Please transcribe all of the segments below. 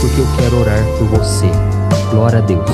porque eu quero orar por você. Glória a Deus.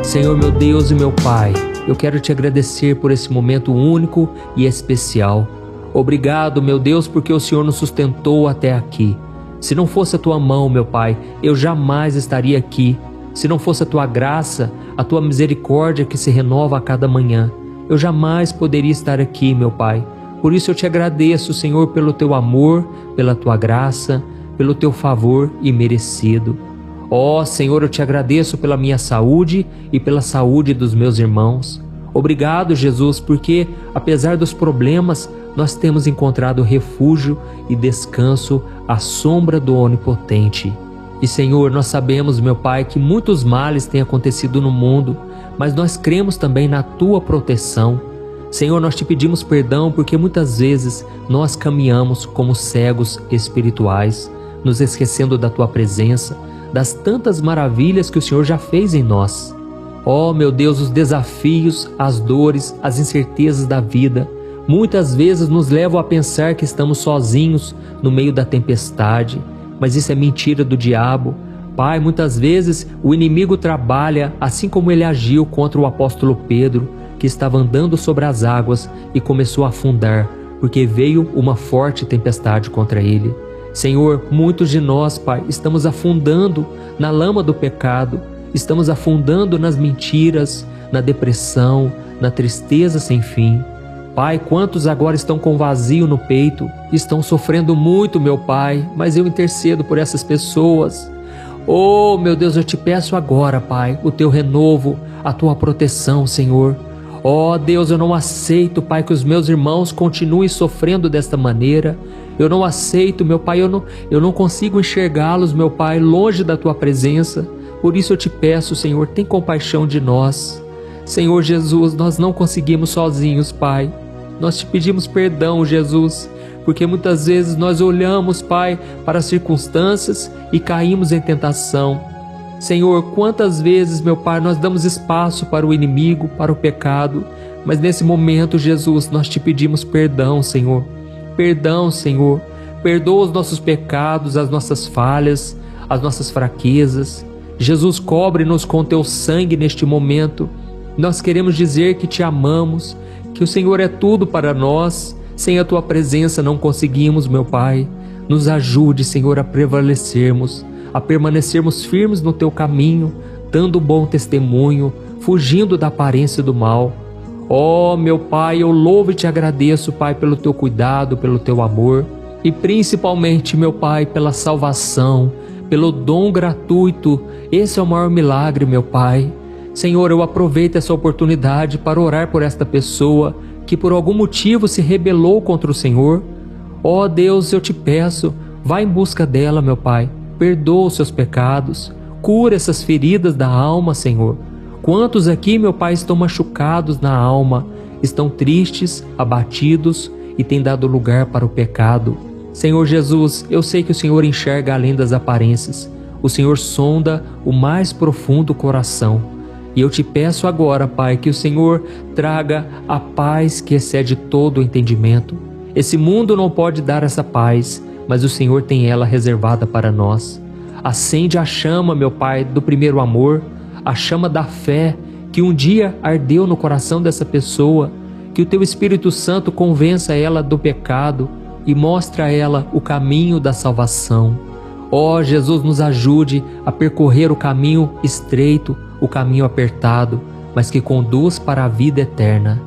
Senhor, meu Deus e meu Pai, eu quero te agradecer por esse momento único e especial. Obrigado, meu Deus, porque o Senhor nos sustentou até aqui. Se não fosse a tua mão, meu Pai, eu jamais estaria aqui. Se não fosse a tua graça, a tua misericórdia que se renova a cada manhã, eu jamais poderia estar aqui, meu Pai. Por isso eu te agradeço, Senhor, pelo teu amor, pela tua graça, pelo teu favor imerecido. Ó Senhor, eu te agradeço pela minha saúde e pela saúde dos meus irmãos. Obrigado, Jesus, porque apesar dos problemas, nós temos encontrado refúgio e descanso à sombra do Onipotente. E Senhor, nós sabemos, meu Pai, que muitos males têm acontecido no mundo, mas nós cremos também na tua proteção. Senhor, nós te pedimos perdão porque muitas vezes nós caminhamos como cegos espirituais, nos esquecendo da tua presença, das tantas maravilhas que o Senhor já fez em nós. Ó meu Deus, os desafios, as dores, as incertezas da vida muitas vezes nos levam a pensar que estamos sozinhos no meio da tempestade, mas isso é mentira do diabo. Pai, muitas vezes o inimigo trabalha assim como ele agiu contra o apóstolo Pedro, que estava andando sobre as águas e começou a afundar, porque veio uma forte tempestade contra ele. Senhor, muitos de nós, Pai, estamos afundando na lama do pecado, estamos afundando nas mentiras, na depressão, na tristeza sem fim. Pai, quantos agora estão com vazio no peito, estão sofrendo muito, meu Pai, mas eu intercedo por essas pessoas. Oh, meu Deus, eu te peço agora, Pai, o teu renovo, a tua proteção, Senhor. Oh, Deus, eu não aceito, Pai, que os meus irmãos continuem sofrendo desta maneira. Eu não aceito, meu Pai, eu não consigo enxergá-los, meu Pai, longe da tua presença. Por isso eu te peço, Senhor, tem compaixão de nós. Senhor Jesus, nós não conseguimos sozinhos, Pai. Nós te pedimos perdão, Jesus, porque muitas vezes nós olhamos, Pai, para as circunstâncias e caímos em tentação. Senhor, quantas vezes, meu Pai, nós damos espaço para o inimigo, para o pecado, mas nesse momento, Jesus, nós te pedimos perdão, Senhor. Perdão, Senhor. Perdoa os nossos pecados, as nossas falhas, as nossas fraquezas. Jesus, cobre-nos com teu sangue neste momento. Nós queremos dizer que te amamos, que o Senhor é tudo para nós. Sem a tua presença não conseguimos, meu Pai. Nos ajude, Senhor, a prevalecermos, a permanecermos firmes no teu caminho, dando bom testemunho, fugindo da aparência do mal. Ó, meu Pai, eu louvo e te agradeço, Pai, pelo teu cuidado, pelo teu amor e principalmente, meu Pai, pela salvação, pelo dom gratuito. Esse é o maior milagre, meu Pai. Senhor, eu aproveito essa oportunidade para orar por esta pessoa que por algum motivo se rebelou contra o Senhor. Ó Deus, eu te peço, vá em busca dela, meu Pai. Perdoa os seus pecados, cura essas feridas da alma, Senhor. Quantos aqui, meu Pai, estão machucados na alma, estão tristes, abatidos e têm dado lugar para o pecado. Senhor Jesus, eu sei que o Senhor enxerga além das aparências. O Senhor sonda o mais profundo coração. E eu te peço agora, Pai, que o Senhor traga a paz que excede todo o entendimento. Esse mundo não pode dar essa paz, mas o Senhor tem ela reservada para nós. Acende a chama, meu Pai, do primeiro amor, a chama da fé que um dia ardeu no coração dessa pessoa, que o teu Espírito Santo convença ela do pecado e mostre a ela o caminho da salvação. Ó Jesus, nos ajude a percorrer o caminho estreito, o caminho apertado, mas que conduz para a vida eterna.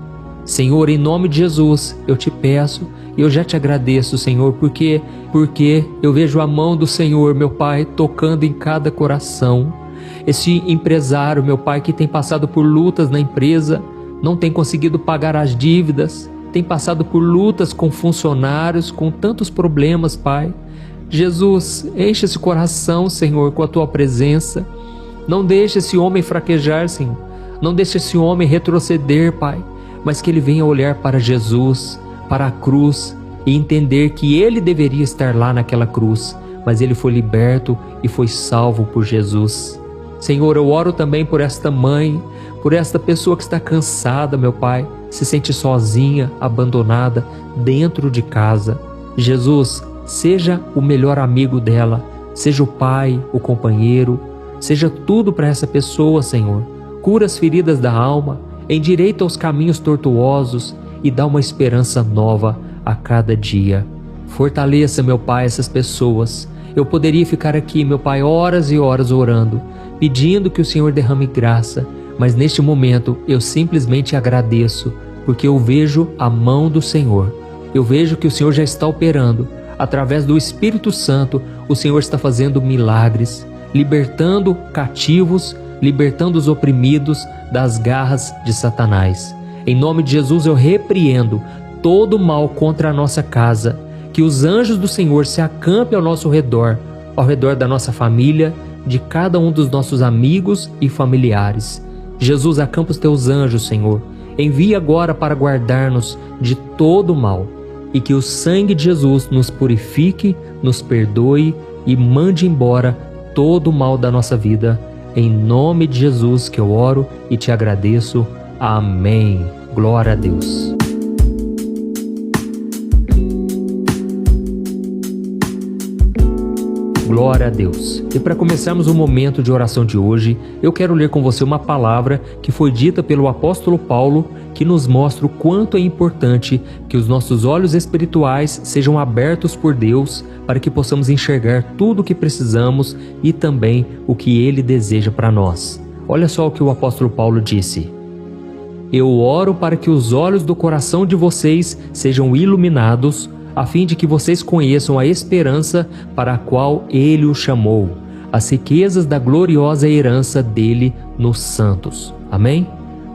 Senhor, em nome de Jesus, eu te peço e eu já te agradeço, Senhor, porque eu vejo a mão do Senhor, meu Pai, tocando em cada coração. Esse empresário, meu Pai, que tem passado por lutas na empresa, não tem conseguido pagar as dívidas, tem passado por lutas com funcionários, com tantos problemas, Pai. Jesus, enche esse coração, Senhor, com a tua presença. Não deixe esse homem fraquejar, Senhor. Não deixe esse homem retroceder, Pai, mas que ele venha olhar para Jesus, para a cruz e entender que ele deveria estar lá naquela cruz, mas ele foi liberto e foi salvo por Jesus. Senhor, eu oro também por esta mãe, por esta pessoa que está cansada, meu Pai, se sente sozinha, abandonada dentro de casa. Jesus, seja o melhor amigo dela, Seja o pai, o companheiro, seja tudo para essa pessoa, Senhor. Cura as feridas da alma, endireita os caminhos tortuosos e dá uma esperança nova a cada dia. Fortaleça, meu Pai, essas pessoas. Eu poderia ficar aqui, meu Pai, horas e horas orando, pedindo que o Senhor derrame graça, mas neste momento eu simplesmente agradeço, porque eu vejo a mão do Senhor. Eu vejo que o Senhor já está operando. Através do Espírito Santo, o Senhor está fazendo milagres, libertando cativos, libertando os oprimidos das garras de Satanás. Em nome de Jesus eu repreendo todo mal contra a nossa casa, que os anjos do Senhor se acampem ao nosso redor, ao redor da nossa família, de cada um dos nossos amigos e familiares. Jesus, acampa os teus anjos, Senhor. Envia agora para guardar-nos de todo mal, e que o sangue de Jesus nos purifique, nos perdoe e mande embora todo o mal da nossa vida. Em nome de Jesus que eu oro e te agradeço. Amém. Glória a Deus. Glória a Deus. E para começarmos o momento de oração de hoje, eu quero ler com você uma palavra que foi dita pelo apóstolo Paulo, que nos mostra o quanto é importante que os nossos olhos espirituais sejam abertos por Deus para que possamos enxergar tudo o que precisamos e também o que Ele deseja para nós. Olha só o que o apóstolo Paulo disse: Eu oro para que os olhos do coração de vocês sejam iluminados, a fim de que vocês conheçam a esperança para a qual Ele os chamou, as riquezas da gloriosa herança dele nos santos. Amém?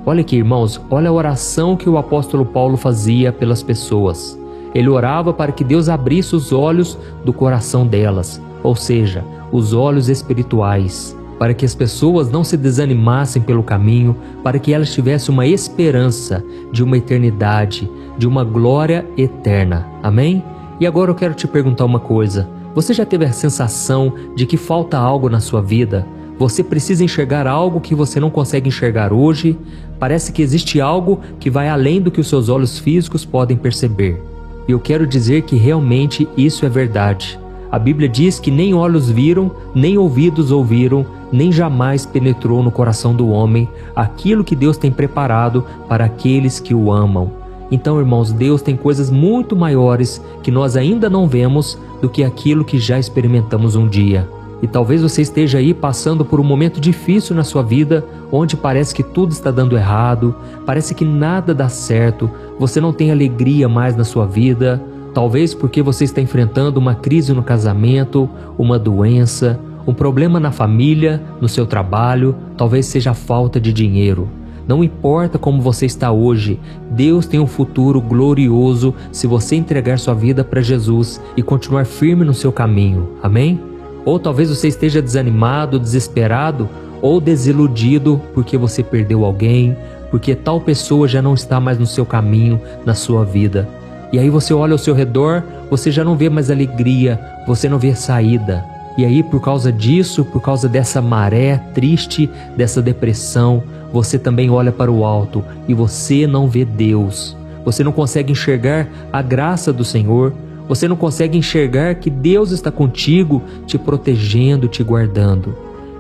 Olha aqui, irmãos, olha a oração que o apóstolo Paulo fazia pelas pessoas. Ele orava para que Deus abrisse os olhos do coração delas, ou seja, os olhos espirituais, para que as pessoas não se desanimassem pelo caminho, para que elas tivessem uma esperança de uma eternidade, de uma glória eterna. Amém? E agora eu quero te perguntar uma coisa. Você já teve a sensação de que falta algo na sua vida? Você precisa enxergar algo que você não consegue enxergar hoje? Parece que existe algo que vai além do que os seus olhos físicos podem perceber. E eu quero dizer que realmente isso é verdade. A Bíblia diz que nem olhos viram, nem ouvidos ouviram, nem jamais penetrou no coração do homem aquilo que Deus tem preparado para aqueles que o amam. Então, irmãos, Deus tem coisas muito maiores que nós ainda não vemos do que aquilo que já experimentamos um dia. E talvez você esteja aí passando por um momento difícil na sua vida, onde parece que tudo está dando errado, parece que nada dá certo, você não tem alegria mais na sua vida, talvez porque você está enfrentando uma crise no casamento, uma doença, um problema na família, no seu trabalho, talvez seja a falta de dinheiro. Não importa como você está hoje, Deus tem um futuro glorioso se você entregar sua vida para Jesus e continuar firme no seu caminho. Amém? Ou talvez você esteja desanimado, desesperado ou desiludido porque você perdeu alguém, porque tal pessoa já não está mais no seu caminho, na sua vida. E aí você olha ao seu redor, você já não vê mais alegria, você não vê saída. E aí por causa disso, por causa dessa maré triste, dessa depressão, você também olha para o alto e você não vê Deus. Você não consegue enxergar a graça do Senhor. Você não consegue enxergar que Deus está contigo, te protegendo, te guardando.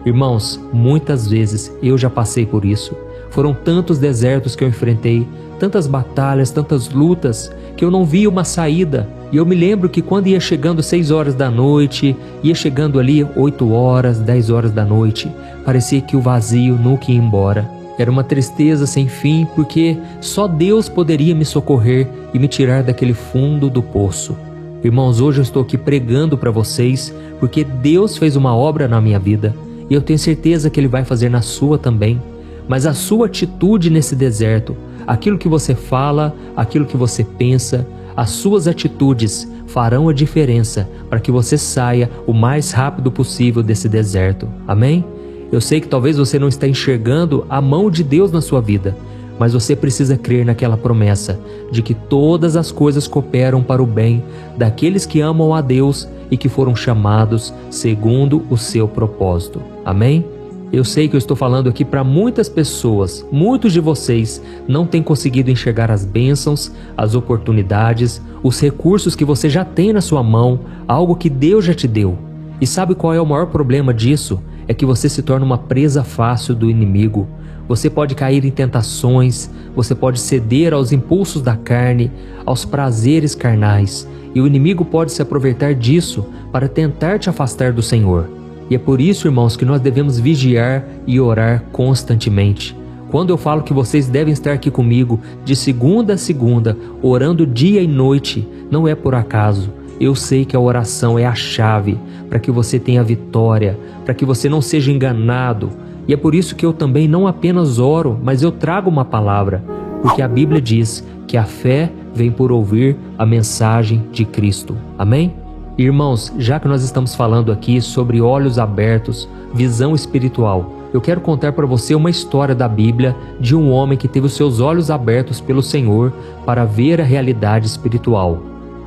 Irmãos, muitas vezes eu já passei por isso. Foram tantos desertos que eu enfrentei, tantas batalhas, tantas lutas, que eu não via uma saída. E eu me lembro que quando ia chegando 6 horas da noite, ia chegando ali 8 horas, 10 horas da noite, parecia que o vazio nunca ia embora. Era uma tristeza sem fim, porque só Deus poderia me socorrer e me tirar daquele fundo do poço. Irmãos, hoje eu estou aqui pregando para vocês, porque Deus fez uma obra na minha vida, e eu tenho certeza que Ele vai fazer na sua também. Mas a sua atitude nesse deserto, aquilo que você fala, aquilo que você pensa, as suas atitudes farão a diferença para que você saia o mais rápido possível desse deserto. Amém? Eu sei que talvez você não está enxergando a mão de Deus na sua vida, mas você precisa crer naquela promessa de que todas as coisas cooperam para o bem daqueles que amam a Deus e que foram chamados segundo o seu propósito. Amém? Eu sei que eu estou falando aqui para muitas pessoas, muitos de vocês não têm conseguido enxergar as bênçãos, as oportunidades, os recursos que você já tem na sua mão, algo que Deus já te deu. E sabe qual é o maior problema disso? É que você se torna uma presa fácil do inimigo. Você pode cair em tentações, você pode ceder aos impulsos da carne, aos prazeres carnais, e o inimigo pode se aproveitar disso para tentar te afastar do Senhor. E é por isso, irmãos, que nós devemos vigiar e orar constantemente. Quando eu falo que vocês devem estar aqui comigo de segunda a segunda, orando dia e noite, não é por acaso. Eu sei que a oração é a chave para que você tenha vitória, para que você não seja enganado. E é por isso que eu também não apenas oro, mas eu trago uma palavra, porque a Bíblia diz que a fé vem por ouvir a mensagem de Cristo. Amém? Irmãos, já que nós estamos falando aqui sobre olhos abertos, visão espiritual, eu quero contar para você uma história da Bíblia de um homem que teve os seus olhos abertos pelo Senhor para ver a realidade espiritual.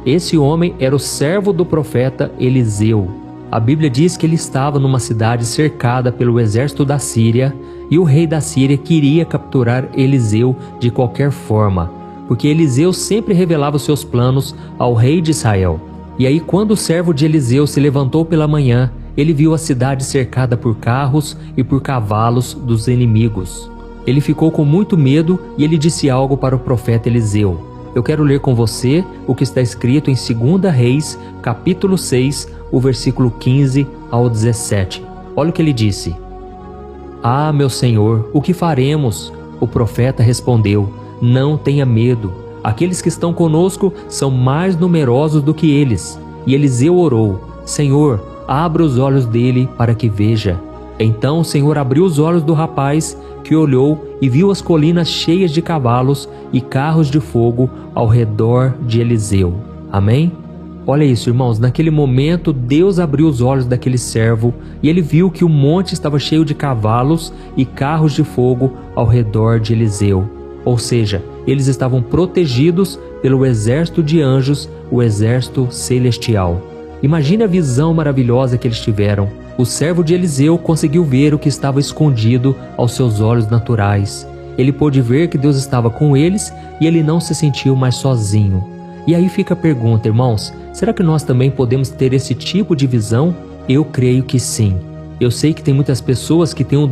Esse homem era o servo do profeta Eliseu. A Bíblia diz que ele estava numa cidade cercada pelo exército da Síria e o rei da Síria queria capturar Eliseu de qualquer forma, porque Eliseu sempre revelava os seus planos ao rei de Israel. E aí, quando o servo de Eliseu se levantou pela manhã, ele viu a cidade cercada por carros e por cavalos dos inimigos. Ele ficou com muito medo e ele disse algo para o profeta Eliseu. Eu quero ler com você o que está escrito em 2 Reis, capítulo 6, o versículo 15 ao 17. Olha o que ele disse. Ah, meu senhor, o que faremos? O profeta respondeu, não tenha medo. Aqueles que estão conosco são mais numerosos do que eles. E Eliseu orou, Senhor, abra os olhos dele para que veja. Então o Senhor abriu os olhos do rapaz, que olhou e viu as colinas cheias de cavalos e carros de fogo ao redor de Eliseu. Amém? Olha isso, irmãos, naquele momento Deus abriu os olhos daquele servo e ele viu que o monte estava cheio de cavalos e carros de fogo ao redor de Eliseu. Ou seja, eles estavam protegidos pelo exército de anjos, o exército celestial. Imagine a visão maravilhosa que eles tiveram. O servo de Eliseu conseguiu ver o que estava escondido aos seus olhos naturais. Ele pôde ver que Deus estava com eles e ele não se sentiu mais sozinho. E aí fica a pergunta, irmãos, será que nós também podemos ter esse tipo de visão? Eu creio que sim. Eu sei que tem muitas pessoas que têm um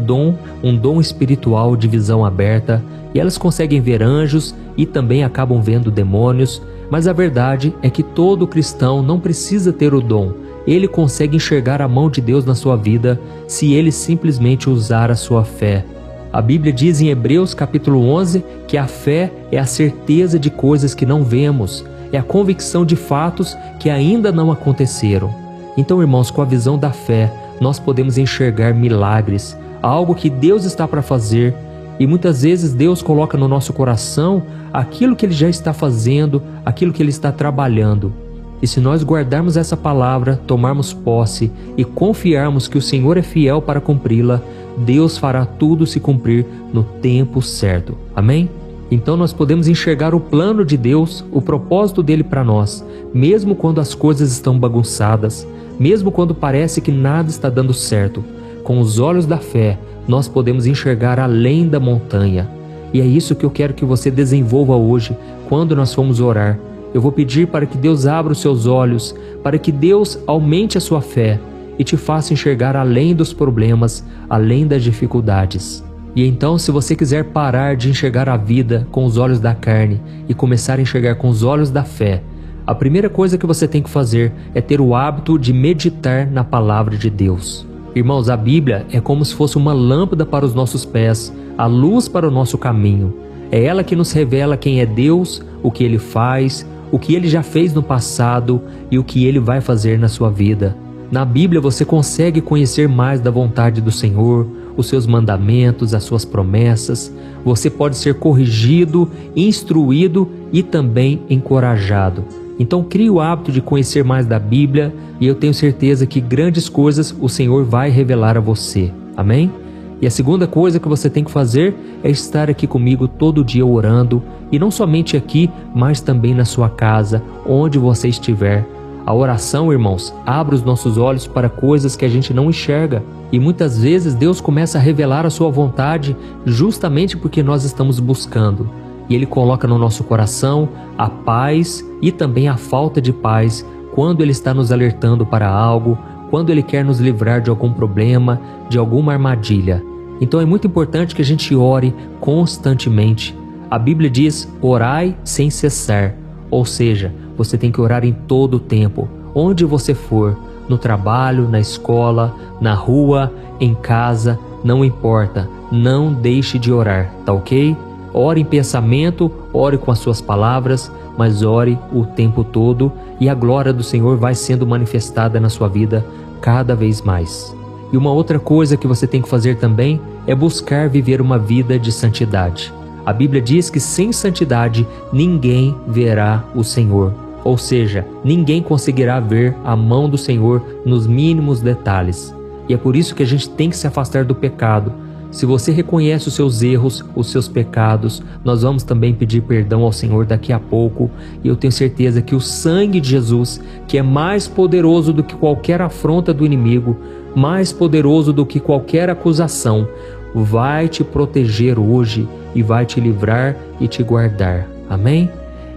dom espiritual de visão aberta, e elas conseguem ver anjos e também acabam vendo demônios, mas a verdade é que todo cristão não precisa ter o dom. Ele consegue enxergar a mão de Deus na sua vida se ele simplesmente usar a sua fé. A Bíblia diz em Hebreus capítulo 11 que a fé é a certeza de coisas que não vemos, é a convicção de fatos que ainda não aconteceram. Então, irmãos, com a visão da fé, nós podemos enxergar milagres, algo que Deus está para fazer, e muitas vezes Deus coloca no nosso coração aquilo que Ele já está fazendo, aquilo que Ele está trabalhando. E se nós guardarmos essa palavra, tomarmos posse e confiarmos que o Senhor é fiel para cumpri-la, Deus fará tudo se cumprir no tempo certo. Amém? Então nós podemos enxergar o plano de Deus, o propósito dele para nós, mesmo quando as coisas estão bagunçadas, mesmo quando parece que nada está dando certo. Com os olhos da fé, nós podemos enxergar além da montanha. E é isso que eu quero que você desenvolva hoje, quando nós formos orar. Eu vou pedir para que Deus abra os seus olhos, para que Deus aumente a sua fé e te faça enxergar além dos problemas, além das dificuldades. E então, se você quiser parar de enxergar a vida com os olhos da carne e começar a enxergar com os olhos da fé, a primeira coisa que você tem que fazer é ter o hábito de meditar na palavra de Deus. Irmãos, a Bíblia é como se fosse uma lâmpada para os nossos pés, a luz para o nosso caminho. É ela que nos revela quem é Deus, o que Ele faz, o que Ele já fez no passado e o que Ele vai fazer na sua vida. Na Bíblia você consegue conhecer mais da vontade do Senhor, os seus mandamentos, as suas promessas. Você pode ser corrigido, instruído e também encorajado. Então crie o hábito de conhecer mais da Bíblia e eu tenho certeza que grandes coisas o Senhor vai revelar a você. Amém? E a segunda coisa que você tem que fazer é estar aqui comigo todo dia orando, e não somente aqui, mas também na sua casa, onde você estiver. A oração, irmãos, abre os nossos olhos para coisas que a gente não enxerga. E muitas vezes Deus começa a revelar a sua vontade justamente porque nós estamos buscando. E Ele coloca no nosso coração a paz e também a falta de paz quando Ele está nos alertando para algo, quando Ele quer nos livrar de algum problema, de alguma armadilha. Então é muito importante que a gente ore constantemente. A Bíblia diz: orai sem cessar. Ou seja, você tem que orar em todo o tempo, onde você for, no trabalho, na escola, na rua, em casa, não importa, não deixe de orar, tá ok? Ore em pensamento, ore com as suas palavras, mas ore o tempo todo e a glória do Senhor vai sendo manifestada na sua vida cada vez mais. E uma outra coisa que você tem que fazer também é buscar viver uma vida de santidade. A Bíblia diz que sem santidade ninguém verá o Senhor. Ou seja, ninguém conseguirá ver a mão do Senhor nos mínimos detalhes. E é por isso que a gente tem que se afastar do pecado. Se você reconhece os seus erros, os seus pecados, nós vamos também pedir perdão ao Senhor daqui a pouco. E eu tenho certeza que o sangue de Jesus, que é mais poderoso do que qualquer afronta do inimigo, mais poderoso do que qualquer acusação, vai te proteger hoje e vai te livrar e te guardar. Amém?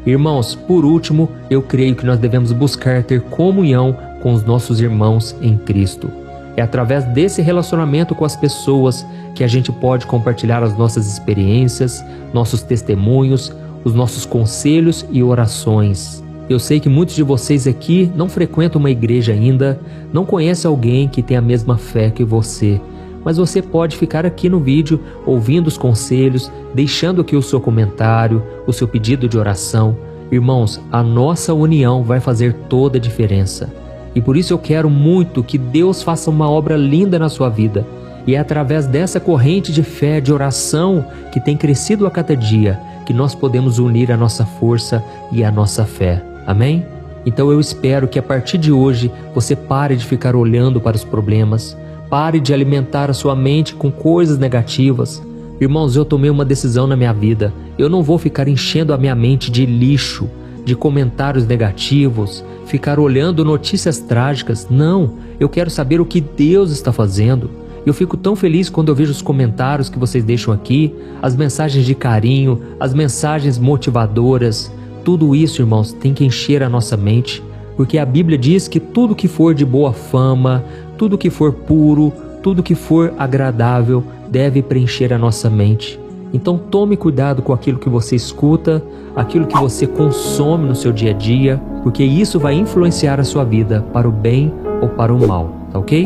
Irmãos, por último, eu creio que nós devemos buscar ter comunhão com os nossos irmãos em Cristo. É através desse relacionamento com as pessoas que a gente pode compartilhar as nossas experiências, nossos testemunhos, os nossos conselhos e orações. Eu sei que muitos de vocês aqui não frequentam uma igreja ainda, não conhecem alguém que tem a mesma fé que você, mas você pode ficar aqui no vídeo ouvindo os conselhos, deixando aqui o seu comentário, o seu pedido de oração. Irmãos, a nossa união vai fazer toda a diferença. E por isso eu quero muito que Deus faça uma obra linda na sua vida. E é através dessa corrente de fé, de oração, que tem crescido a cada dia, que nós podemos unir a nossa força e a nossa fé. Amém? Então eu espero que a partir de hoje você pare de ficar olhando para os problemas, pare de alimentar a sua mente com coisas negativas. Irmãos, eu tomei uma decisão na minha vida. Eu não vou ficar enchendo a minha mente de lixo, de comentários negativos, ficar olhando notícias trágicas. Não, eu quero saber o que Deus está fazendo. Eu fico tão feliz quando eu vejo os comentários que vocês deixam aqui, as mensagens de carinho, as mensagens motivadoras. Tudo isso, irmãos, tem que encher a nossa mente, porque a Bíblia diz que tudo que for de boa fama, tudo que for puro, tudo que for agradável, deve preencher a nossa mente. Então tome cuidado com aquilo que você escuta, aquilo que você consome no seu dia a dia, porque isso vai influenciar a sua vida para o bem ou para o mal, tá ok?